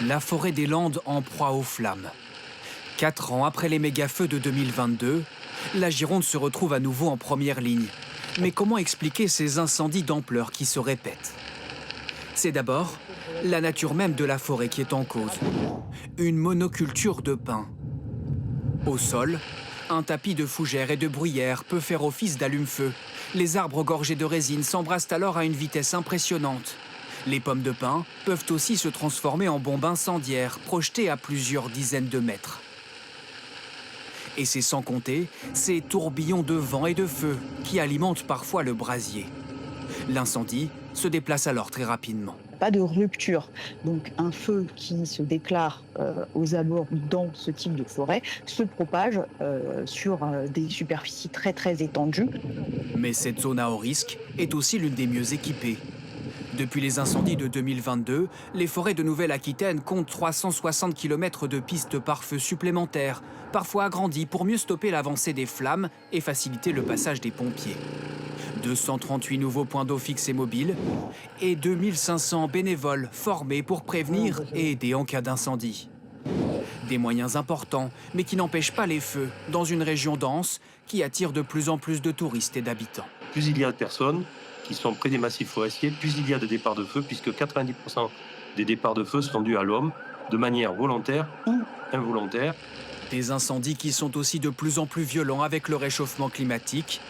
La forêt des Landes en proie aux flammes. 4 ans après les méga-feux de 2022, la Gironde se retrouve à nouveau en première ligne. Mais comment expliquer ces incendies d'ampleur qui se répètent? C'est d'abord la nature même de la forêt qui est en cause. Une monoculture de pins. Au sol, un tapis de fougères et de bruyères peut faire office d'allume-feu. Les arbres gorgés de résine s'embrassent alors à une vitesse impressionnante. Les pommes de pin peuvent aussi se transformer en bombes incendiaires projetées à plusieurs dizaines de mètres. Et c'est sans compter ces tourbillons de vent et de feu qui alimentent parfois le brasier. L'incendie se déplace alors très rapidement. Pas de rupture. Donc un feu qui se déclare aux abords dans ce type de forêt se propage sur des superficies très très étendues. Mais cette zone à haut risque est aussi l'une des mieux équipées. Depuis les incendies de 2022, les forêts de Nouvelle-Aquitaine comptent 360 km de pistes pare-feu supplémentaires, parfois agrandies pour mieux stopper l'avancée des flammes et faciliter le passage des pompiers. 238 nouveaux points d'eau fixes et mobiles et 2500 bénévoles formés pour prévenir et aider en cas d'incendie. Des moyens importants, mais qui n'empêchent pas les feux dans une région dense qui attire de plus en plus de touristes et d'habitants. Plus il y a de personnes qui sont près des massifs forestiers, plus il y a de départs de feu, puisque 90% des départs de feu sont dus à l'homme, de manière volontaire ou involontaire. Des incendies qui sont aussi de plus en plus violents avec le réchauffement climatique,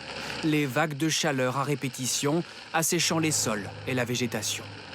les vagues de chaleur à répétition asséchant les sols et la végétation.